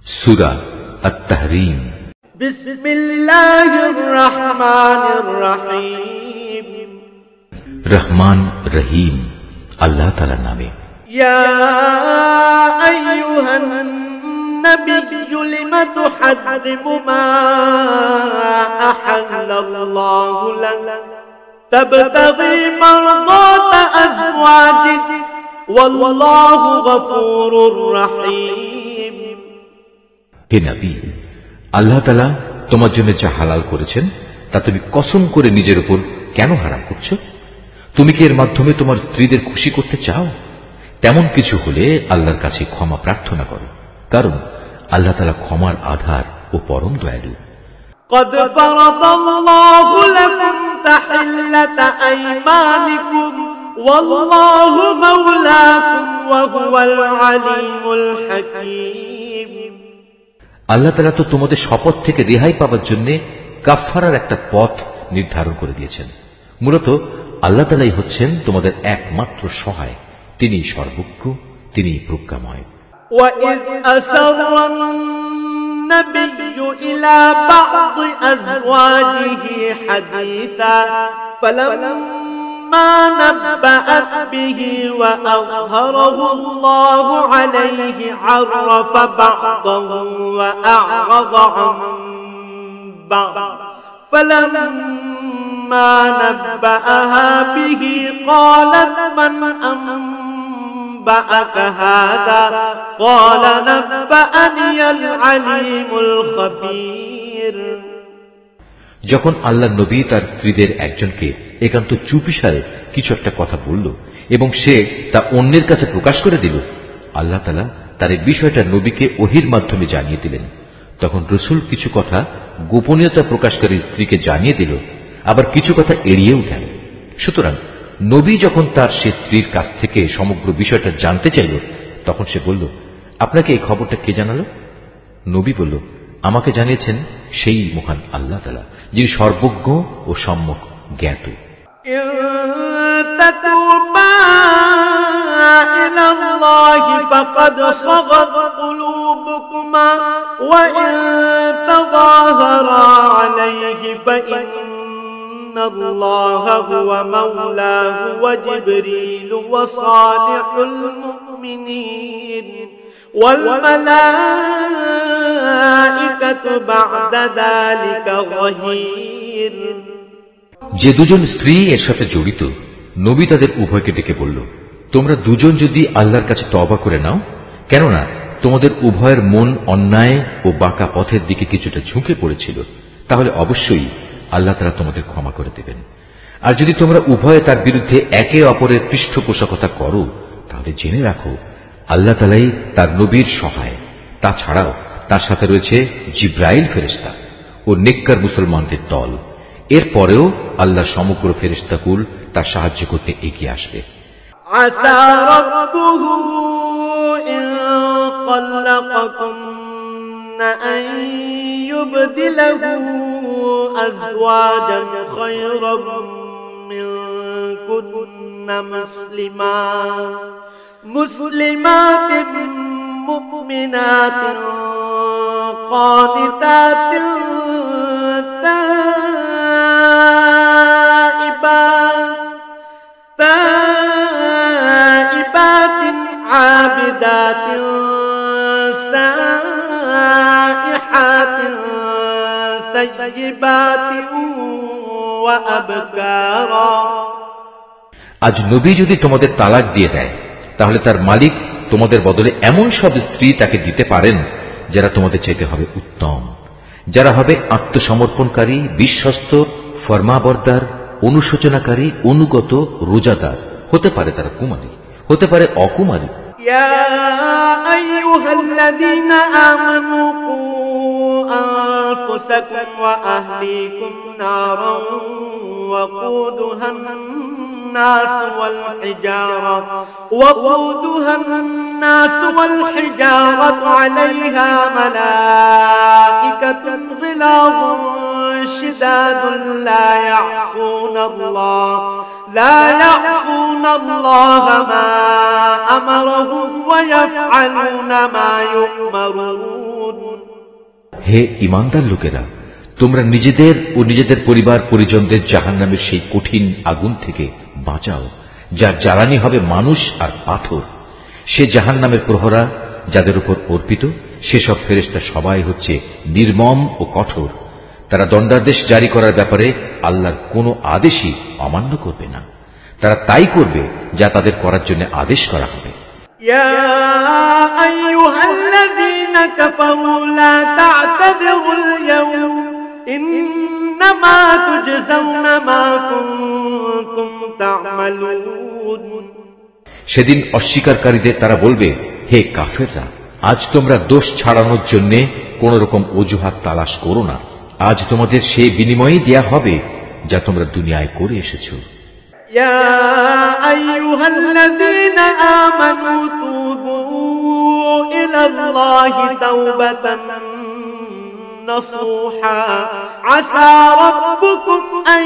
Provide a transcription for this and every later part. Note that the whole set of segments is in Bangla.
সূরা আত-তাহরীম। বিসমিল্লাহির রহমানির রহিম। রহমান রহিম আল্লাহ তাআলার নামে। ইয়া আইয়ুহান নাবিয়্যু লিমা তুহাররিমু মা আহাল্লাল্লাহু লাক তাবতাগি মারদাতা আজওয়াজিক ওয়াল্লাহু গফুরুর রহিম। হে নবী, আল্লাহ তাআলা তোমার জন্য যা হালাল করেছেন তা তুমি কসম করে নিজের উপর কেন হারাম করছো? তুমি কি এর মাধ্যমে তোমার স্ত্রীদের খুশি করতে চাও? তেমন কিছু হলে আল্লাহর কাছে ক্ষমা প্রার্থনা করো, কারণ আল্লাহ তাআলা ক্ষমার আধার ও পরম দয়ালু। قد فرض الله لكم تحلة أيمانكم والله مولاكم وهو العليم الحكيم। আল্লাহ তাআলা তো তোমাদের শপথ থেকে রেহাই পাওয়ার জন্য কাফফারার একটা পথ নির্ধারণ করে দিয়েছেন। মূলত আল্লাহ তাআলাই হচ্ছেন তোমাদের একমাত্র সহায়, তিনি সর্বজ্ঞ, তিনি প্রজ্ঞাময়। وَإِذْ أَسَرَّ النَّبِيُّ إِلَى بَعْضِ أَزْوَاجِهِ حَدِيثًا فَلَمَّا نَبَّأَتْ بِهِ وَأَظْهَرَهُ اللَّهُ عَلَيْهِ عَرَّفَ بَعْضَهُ وَأَعْرَضَ عَن بَعْضٍ فَلَمَّا نَبَّأَهَا بِهِ قَالَتْ مَنْ أنبأك هذا قال نبأني العليم الخبير। যখন আল্লাহ নবী তার স্ত্রীদের একজনকে একান্ত চুপিসারে কিছু একটা কথা বলল এবং সে তা অন্যের কাছে প্রকাশ করে দিল, আল্লাহ তাআলা তার এই বিষয়টা নবীকে ওহীর মাধ্যমে জানিয়ে দিলেন। তখন রাসূল কিছু কথা গোপনীয়তা প্রকাশকারী স্ত্রীকে জানিয়ে দিল, আবার কিছু কথা এড়িয়েও গেল। সুতরাং নবী যখন তার সে স্ত্রীর কাছ থেকে সমগ্র বিষয়টা জানতে চাইল, তখন সে বলল, আপনাকে এই খবরটা কে জানালো? নবী বলল, আমাকে জানিয়েছেন সেই মহান আল্লাহ তাআলা, যিনি সর্বজ্ঞ ও সম্যক জ্ঞাত। إلى الله فقد صغت قلوبكما وإن تظاهرا عليه فإن الله هو مولاه وجبريل وصالح المؤمنين والملائكة بعد ذلك ظهير। যে দুজন স্ত্রী এর সাথে জড়িত, নবী তাদের উভয়কে ডেকে বলল, তোমরা দুজন যদি আল্লাহর কাছে তওবা করে নাও, কেননা তোমাদের উভয়ের মন অন্যায় ও বাঁকা পথের দিকে কিছুটা ঝুঁকে পড়েছিল, তাহলে অবশ্যই আল্লাহ তাআলা তোমাদের ক্ষমা করে দেবেন। আর যদি তোমরা উভয়ে তার বিরুদ্ধে একে অপরের পৃষ্ঠপোষকতা করো, তাহলে জেনে রাখো আল্লাহ তাআলাই তার নবীর সহায়। তাছাড়াও তার সাথে রয়েছে জিব্রাইল ফেরেশতা ও নেককার মুসলমানদের দল। এরপরেও আল্লাহ সমগ্র ফেরেশতাকুল তার সাহায্য করতে এগিয়ে আসবে। আসা রাব্বুহু ইন তাল্লাকাকুন্না আন ইউবদিলাহু আজওয়াজান খায়রাম মিনকুন্না মুসলিমাতিন মুমিনাতিন قانتات تائبات عابدات سائحات ثيبات وأبكارا। আজ নবী যদি তোমাদের তালাক দিয়ে দেয়, তাহলে তার মালিক তোমাদের বদলে এমন সব স্ত্রী তাকে দিতে পারেন যারা তোমাদের চাইতে হবে উত্তম, যারা হবে আত্মসমর্পণকারী, বিশ্বস্ত, ফরমাবরদার, অনুশোচনাকারী, অনুগত, রোজাদার। হতে পারে তারা কুমারী, হতে পারে অকুমারী। ইয়া আইয়ুহাল্লাযীনা আমানু কু আনফুসাকুম ওয়া আহলিকুম নারান ওয়াকুদুহা الناس والحجارة عليها ملائكة غلاظ شداد لا يعصون الله ما أمرهم ويفعلون ما يؤمرون। হে ঈমানদার লোকেরা, তোমরা নিজেদের ও নিজেদের পরিবার পরিজনদের জাহান্নামের সেই কঠিন আগুন থেকে বাঁচাও, যার জ্বালানি হবে মানুষ আর পাথর। সে জাহান্নামের প্রহরা যাদের উপর অর্পিত, সেসব ফেরেশতা সবাই হচ্ছে নির্মম ও কঠোর। তারা দণ্ডাদেশ জারি করার ব্যাপারে আল্লাহর কোনো আদেশই অমান্য করবে না। তারা তাই করবে যা তাদের করার জন্য আদেশ করা হবে। يا أيها الذين كفروا لا تعتذروا اليوم إنما تجزون ما كنتم تعملون। সেদিন অস্বীকারকারীদের তারা বলবে, হে কাফেররা, আজ তোমরা দোষ ছাড়ানোর জন্য কোন রকম অজুহাত তালাশ করো না। আজ তোমাদের সেই বিনিময়ই দেয়া হবে যা তোমরা দুনিয়ায় করে এসেছো। يا أيها الذين آمنوا توبوا إلى الله توبة نصوحا عسى ربكم أن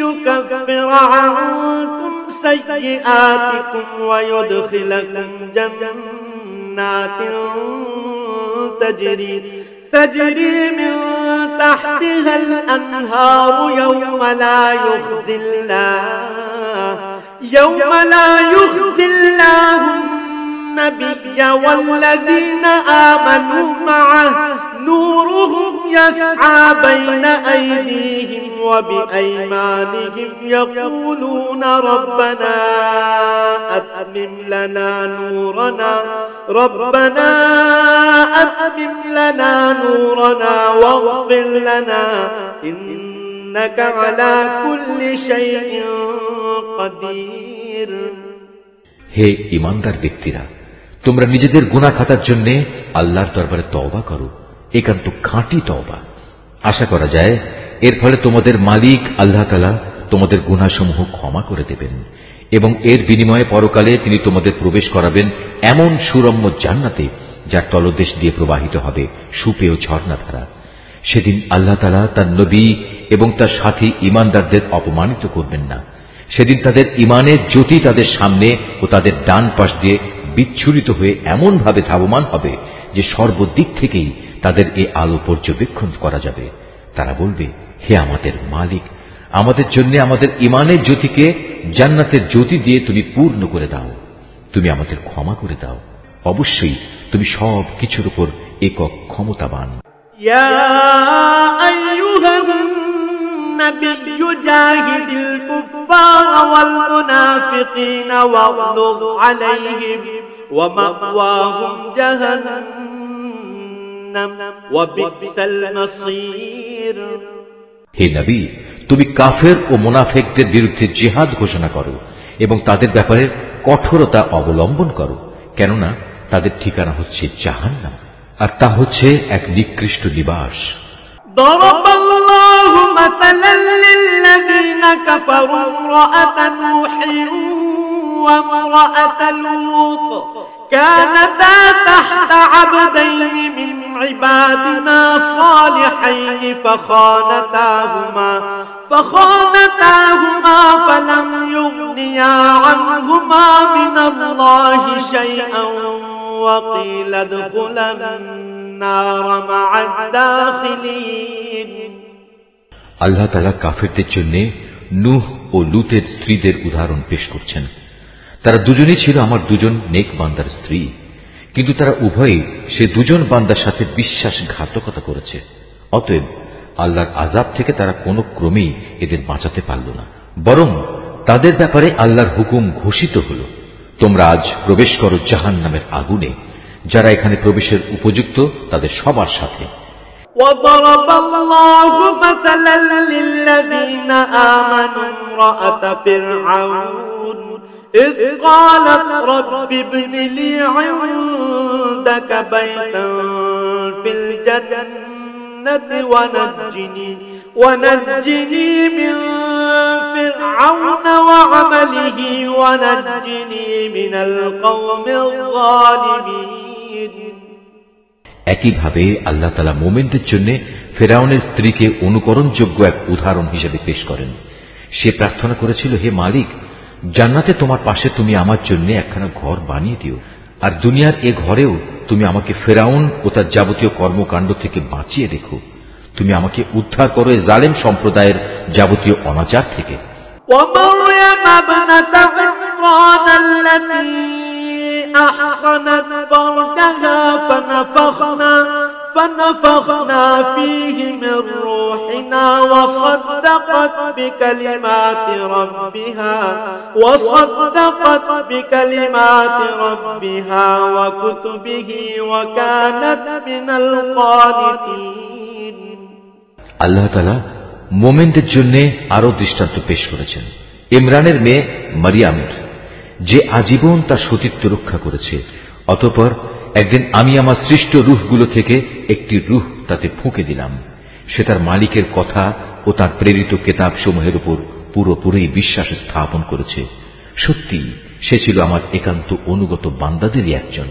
يكفر عنكم سيئاتكم ويدخلكم جنات تجري من تحتها الأنهار يوم لا يخزي الله النبي والذين آمنوا معه نورهم يسعى بين أيديهم وبأيمانهم يقولون ربنا أتمم لنا نورنا واغفر لنا إنك على كل شيء قدير। হে ঈমানদার ব্যক্তিরা, তোমরা নিজেদের গুনাহ খাতার জন্য আল্লাহর দরবারে তওবা করো, একান্ত খাঁটি তওবা। আশা করা যায় এর ফলে তোমাদের মালিক আল্লাহ তাআলা তোমাদের গুনাহসমূহ ক্ষমা করে দেবেন এবং এর বিনিময়ে পরকালে তিনি তোমাদের প্রবেশ করাবেন এমন সুরম্য জান্নাতে যার তলদেশ দিয়ে প্রবাহিত হবে সুপেয় ঝর্ণাধারা। সেদিন আল্লাহ তাআলা তার নবী এবং তার সাথী ঈমানদারদের অপমানিত করবেন না। সেদিন তাদের ঈমানের জ্যোতি তাদের সামনে ও তাদের ডান পাশ দিয়ে বিচ্ছুরিত হয়ে এমন ভাবে ধাবমান হবে যে সর্বদিক থেকেই তাদের এ আলো পর্যবেক্ষণ করা যাবে। তারা বলবে, হে আমাদের মালিক, আমাদের জন্য আমাদের ঈমানের জ্যোতিকে জান্নাতের জ্যোতি দিয়ে তুমি পূর্ণ করে দাও, তুমি আমাদের ক্ষমা করে দাও। অবশ্যই তুমি সব কিছুর উপর একক ক্ষমতাবান। ইয়া আইয়ুহান নাবিয়্যু জাহিদিল কুফফার ওয়াল মুনাফিকিনা ওয়াগলুয আলাইহিম ওয়া মাওয়াহুম জাহান্নাম ওয়া বি'সাল মাসীর। হে নবী, তুমি কাফের ও মুনাফিকদের বিরুদ্ধে জিহাদ ঘোষণা করো এবং তাদের ব্যাপারে কঠোরতা অবলম্বন করো, কেননা তাদের ঠিকানা হচ্ছে জাহান্নাম, আর তা হচ্ছে এক নিকৃষ্ট নিবাস। ضرب الله مثلا للذين كفروا امرأة نوح وامرأة لوط كانتا تحت عبدين من عبادنا صالحين فخانتاهما فلم يغنيا عنهما من الله شيئا وقيل ادخلا النار مع الداخلين। আল্লাহ তাআলা কাফেরদের জন্য নূহ ও লূতের স্ত্রীদের উদাহরণ পেশ করছেন। তারা দুজনেই ছিল আমার দুজন নেক বান্দার স্ত্রী, কিন্তু তারা উভয়ই সে দুজন বান্দার সাথে বিশ্বাসঘাতকতা করেছে। অতএব আল্লাহর আযাব থেকে তারা কোনো ক্রমেই এদের বাঁচাতে পারল না, বরং তাদের ব্যাপারে আল্লাহর হুকুম ঘোষিত হল, তোমরা আজ প্রবেশ করো জাহান্নামের আগুনে। যারা এখানে প্রবেশের উপযুক্ত তাদের সবার সাথে। وضرب الله مثلا للذين آمنوا امرأة فرعون إذ قالت رب ابن لي عندك بيتا في الجنة ونجني من فرعون وعمله ونجني من القوم الظالمين। একইভাবে আল্লাহ তাআলা মুমিনদের জন্য ফেরাউনের স্ত্রীকে অনুকরণযোগ্য এক উদাহরণ হিসেবে পেশ করেন। সে প্রার্থনা করেছিল, হে মালিক, জান্নাতে তোমার পাশে তুমি আমার জন্য একখানা ঘর বানিয়ে দিও, আর দুনিয়ার এ ঘরেও তুমি আমাকে ফেরাউন ও তার যাবতীয় কর্মকাণ্ড থেকে বাঁচিয়ে রেখো। তুমি আমাকে উদ্ধার করো এ জালেম সম্প্রদায়ের যাবতীয় অনাচার থেকে। ومريم ابنة عمران التي أحصنت فرجها فنفخنا فيه من روحنا وصدقت بكلمات ربها وكتبه وكانت من القانتين। আল্লাহ তাআলা মোমেনদের জন্য আরো দৃষ্টান্ত পেশ করেছেন ইমরানের মেয়ে মারিয়ামের, যে আজীবন তার সতীত্ব রক্ষা করেছে। অতঃপর একদিন আমি আমার সৃষ্ট রূহগুলো থেকে একটি রূহ তাতে ফুঁকে দিলাম। সে তার মালিকের কথা ও তার প্রেরিত কেতাব সমূহের উপর পুরোপুরি বিশ্বাস স্থাপন করেছে। সত্যি সে ছিল আমার একান্ত অনুগত বান্দাদেরই একজন।